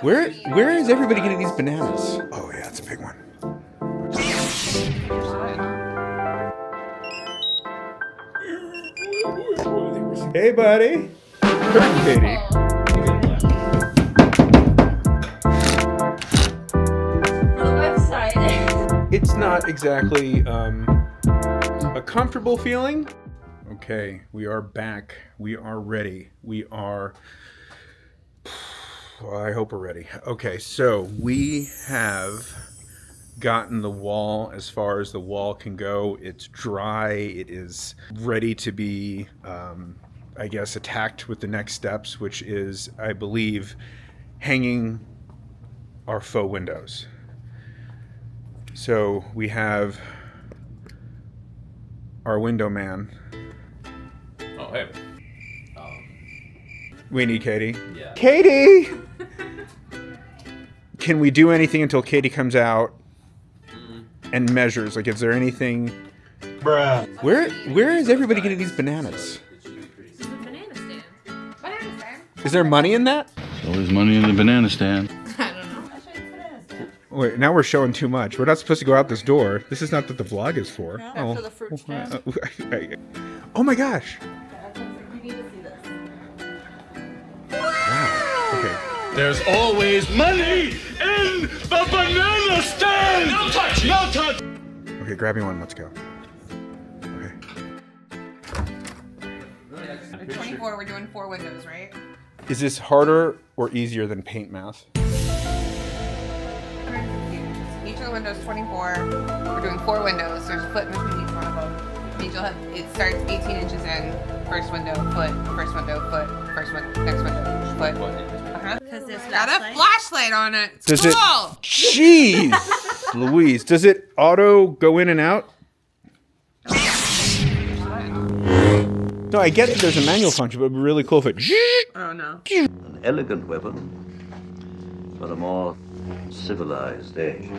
Where is everybody getting these bananas? Oh yeah, it's a big one. Hey, buddy. Katie. It's not exactly a comfortable feeling. Okay, we are back. We are ready. We are... Well, I hope we're ready. Okay, so we have gotten the wall as far as the wall can go. It's dry. It is ready to be, I guess, attacked with the next steps, which is, I believe, hanging our faux windows. So we have our window man. Oh, hey. We need Katie. Yeah. Katie! Can we do anything until Katie comes out and measures? Like, is there anything... Bruh. Where is everybody getting these bananas? It's a banana stand. Banana stand. Is there money in that? Always money in the banana stand. I don't know. I'll show you the banana stand. Wait, now we're showing too much. We're not supposed to go out this door. This is not what the vlog is for. No, for the fruit stand. Oh my gosh. You need to see this. Wow. Okay. There's always money in the banana stand! No touch! No touch! Okay, grab me one. Let's go. Okay. At 24, we're doing 4 windows, right? Is this harder or easier than paint math? 150 inches. Each of the windows 24. We're doing 4 windows. There's a foot in between each one of them. Each will have, it starts 18 inches in. First window, foot. First window, foot. First one, next window, foot. Uh-huh. Because there's Got a flashlight on it. It's Does cool. it? Jeez, Louise. Does it auto go in and out? No, I get that there's a manual function, but it'd be really cool if it. Oh no. An elegant weapon for a more civilized age.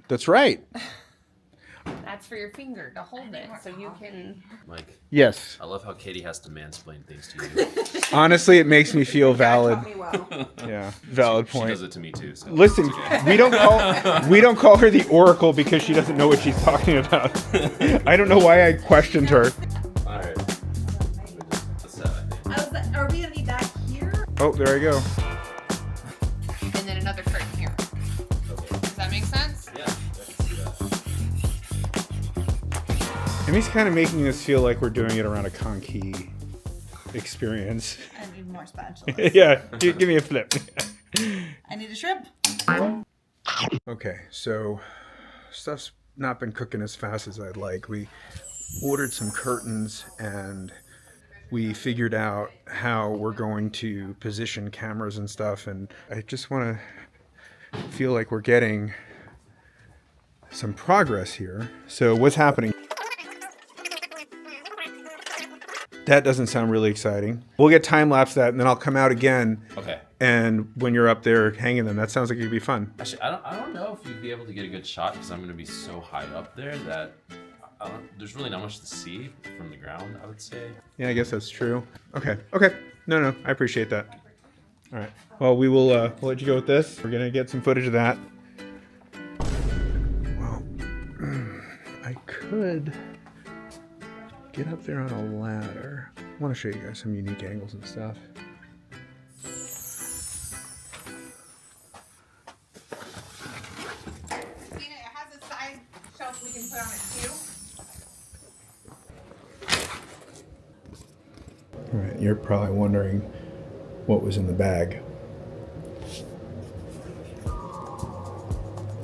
That's right. That's for your finger to hold it so you can. Mike, Yes. I love how Katie has to mansplain things to you. Honestly, it makes me feel valid. Taught me well. Yeah, valid She point. does it to me too. So. Listen, we don't call her the Oracle because she doesn't know what she's talking about. I don't know why I questioned her. All right. That's that, I think. Are we gonna be back here? Oh, there I go. And then another curtain here. Does that make sense? Yeah, I can see that. Emmy's kind of making us feel like we're doing it around a conky experience. I need more spatulas. Yeah, give me a flip. I need a shrimp. Okay, so stuff's not been cooking as fast as I'd like. We ordered some curtains and we figured out how we're going to position cameras and stuff, and I just want to feel like we're getting some progress here. So what's happening? That doesn't sound really exciting. We'll get time-lapse that, and then I'll come out again. Okay. And when you're up there hanging them, that sounds like it'd be fun. Actually, I don't know if you'd be able to get a good shot because I'm going to be so high up there that there's really not much to see from the ground, I would say. Yeah, I guess that's true. Okay. No, I appreciate that. All right. Well, we'll let you go with this. We're gonna get some footage of that. Well, I could get up there on a ladder. I want to show you guys some unique angles and stuff. It has a side shelf we can put on it too. All right. You're probably wondering what was in the bag.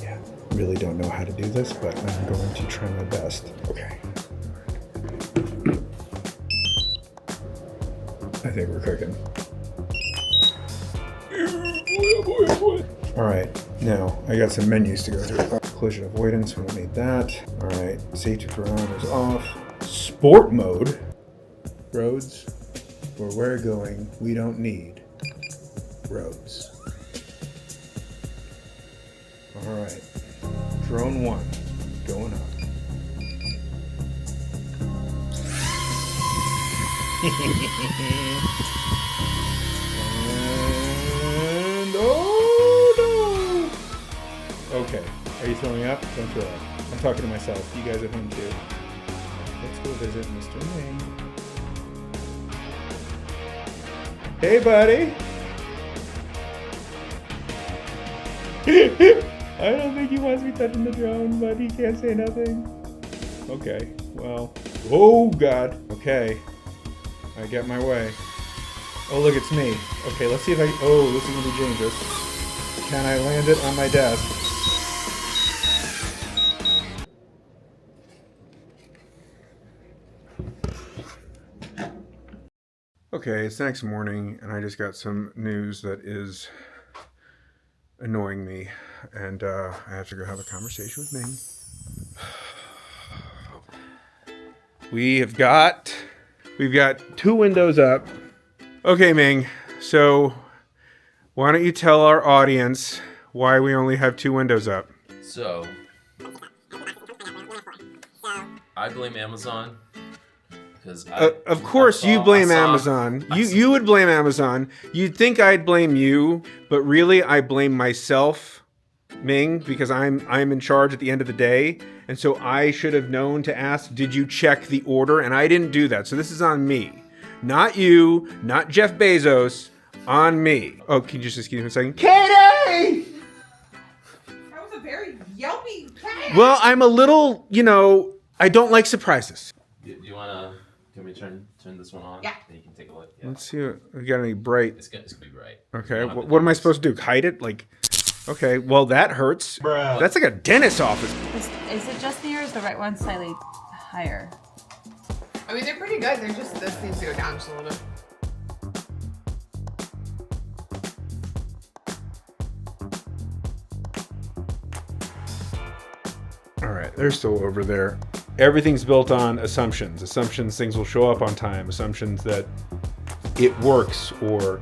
Yeah. Really don't know how to do this, but I'm going to try my best. Okay. I think we're cooking. All right, now I got some menus to go through. Collision avoidance, we don't need that. All right, safety parameters off. Sport mode. Roads, where we're going, we don't need roads. All right, drone 1, going up. Are you throwing up? Don't throw up. I'm talking to myself. You guys at home too. Let's go visit Mr. Ming. Hey, buddy. I don't think he wants me touching the drone, but he can't say nothing. Okay, well. Oh, God. Okay. I get my way. Oh, look, it's me. Okay, let's see if I... Oh, this is going to be dangerous. Can I land it on my desk? Okay, it's the next morning, and I just got some news that is annoying me, and I have to go have a conversation with Ming. We've got 2 windows up. Okay, Ming, so why don't you tell our audience why we only have 2 windows up? So, I blame Amazon. Of course you blame Amazon. You would blame Amazon. You'd think I'd blame you, but really I blame myself, Ming, because I'm in charge at the end of the day. And so I should have known to ask, did you check the order? And I didn't do that. So this is on me. Not you, not Jeff Bezos, on me. Oh, can you just excuse me a second? Katie! That was a very yelpy cat. Well, I'm a little, I don't like surprises. Do you want me to turn this one on? Yeah. And you can take a look. Yeah. Let's see what we got. Any bright? It's gonna be bright. Okay. What am I supposed to do? Hide it? Like, okay. Well, that hurts. Bruh. That's like a dentist's office. Is it just me or is the right one slightly higher? I mean, they're pretty good. They're just, this needs to go down just a little bit. All right. They're still over there. Everything's built on assumptions. Assumptions things will show up on time. Assumptions that it works or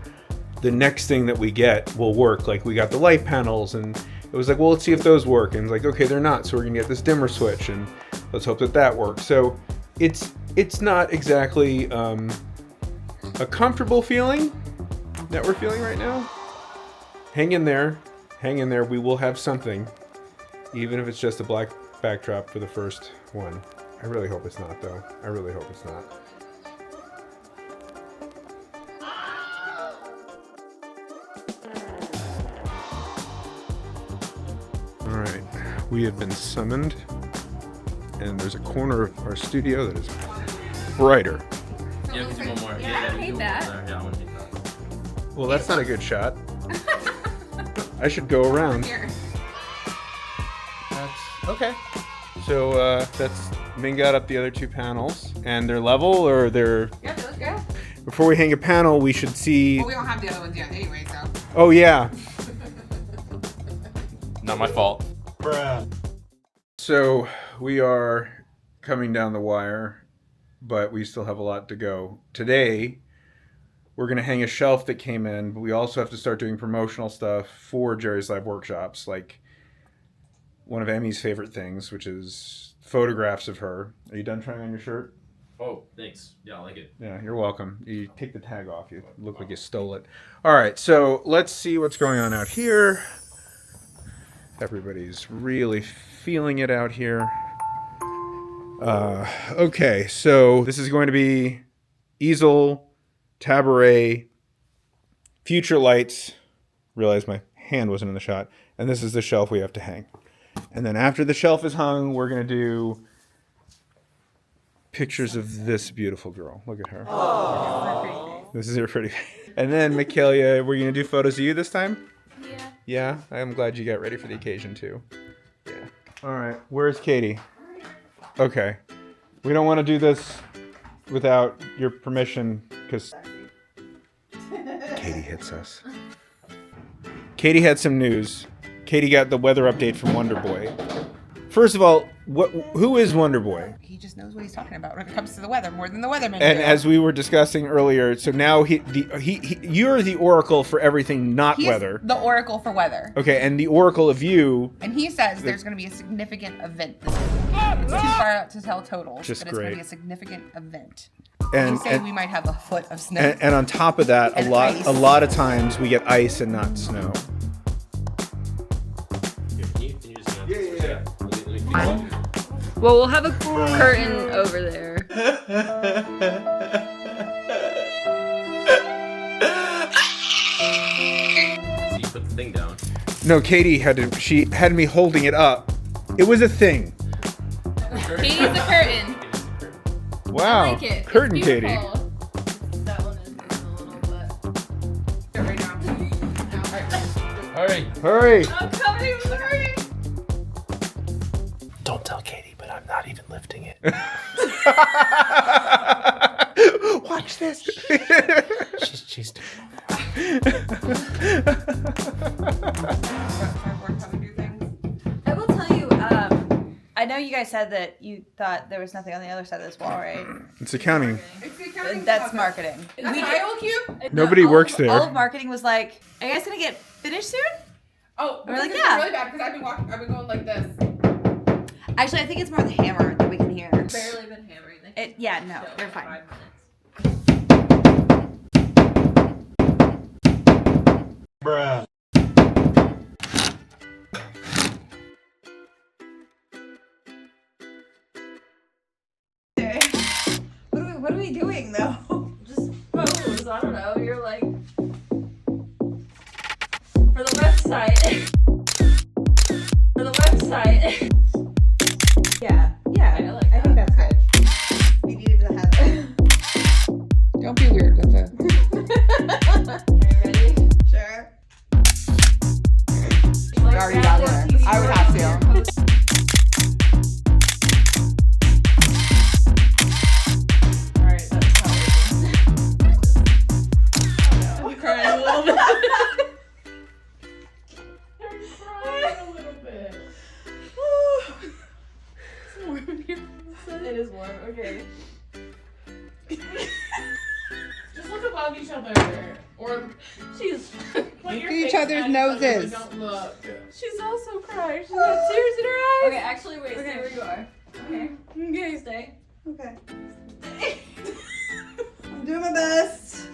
the next thing that we get will work. Like we got the light panels and it was like, well, let's see if those work. And it's like, okay, they're not. So we're going to get this dimmer switch and let's hope that works. So it's not exactly a comfortable feeling that we're feeling right now. Hang in there. Hang in there. We will have something, even if it's just a black backdrop for the first one. I really hope it's not, though. I really hope it's not. Alright, we have been summoned, and there's a corner of our studio that is brighter. Yeah, we can do one more. Yeah, I hate that. Yeah, I want to hate that. Well, that's not a good shot. I should go around. Here. That's okay. So that's Ming got up the other 2 panels, and they're level, or they're. Yeah, they look good. Before we hang a panel, we should see. Well, we don't have the other ones yet anyway, so. Oh yeah. Not my fault. Bruh. So we are coming down the wire, but we still have a lot to go. Today, we're going to hang a shelf that came in, but we also have to start doing promotional stuff for Jerry's Lab Workshops, like one of Emmy's favorite things, which is photographs of her. Are you done trying on your shirt? Oh, thanks. Yeah, I like it. Yeah, you're welcome. You take the tag off. You look like you stole it. All right, so let's see what's going on out here. Everybody's really feeling it out here. Okay, so this is going to be easel, tabaret, future lights. Realized my hand wasn't in the shot. And this is the shelf we have to hang. And then after the shelf is hung, we're going to do pictures of this beautiful girl. Look at her. This is her pretty face. And then, Michaela, we're going to do photos of you this time? Yeah. Yeah? I'm glad you got ready for the occasion, too. Yeah. All right. Where's Katie? Okay. We don't want to do this without your permission, because Katie hits us. Katie had some news. Katie got the weather update from Wonder Boy. First of all, who is Wonder Boy? He just knows what he's talking about when it comes to the weather, more than the weatherman. And do. as we were discussing earlier, so now you're the oracle for everything not He's weather. the oracle for weather. Okay, and the oracle of you. And he says there's going to be a significant event this year. It's too far out to tell totals, Just but it's going to great. be a significant event. And, They say we might have a foot of snow. and on top of that, And a ice. lot of times we get ice and not snow. Here, can you just Well, we'll have a curtain over there. So you put the thing down. No, Katie she had me holding it up. It was a thing. Katie's the curtain. Wow. I like it. Curtain It's Katie. beautiful. That one is a little bit. Hurry. Hurry. I'm coming, hurry. Don't tell Katie, but I'm not even lifting it. Watch this. She's doing I will tell you, I know you guys said that you thought there was nothing on the other side of this wall, right? It's accounting. It's the accounting That's stuff. marketing. That's an IO cube? Nobody works there. All of marketing was like, are you guys gonna get finished soon? Oh, We're like, it's yeah. really bad because I've been going like this. Actually, I think it's more the hammer that we can hear. Barely been hammering the Yeah, no, they're fine. 5 minutes. Bruh. What are we doing though? Just pose. I don't know. You're like for the website. For the website. Yeah, I like that. think that's good. We needed to have it. Don't be weird with it. Okay, ready? Sure. Like Already got there. I would have to. Alright, that's how I'm crying a little bit. I'm crying a little bit. It's warm here. It is warm, okay. Just look above each other. Or she's put your each face other's at each other, noses. but don't look. She's also crying. She's got tears in her eyes. Okay, actually wait, stay where you are. Okay. Okay, stay. Okay. I'm doing my best.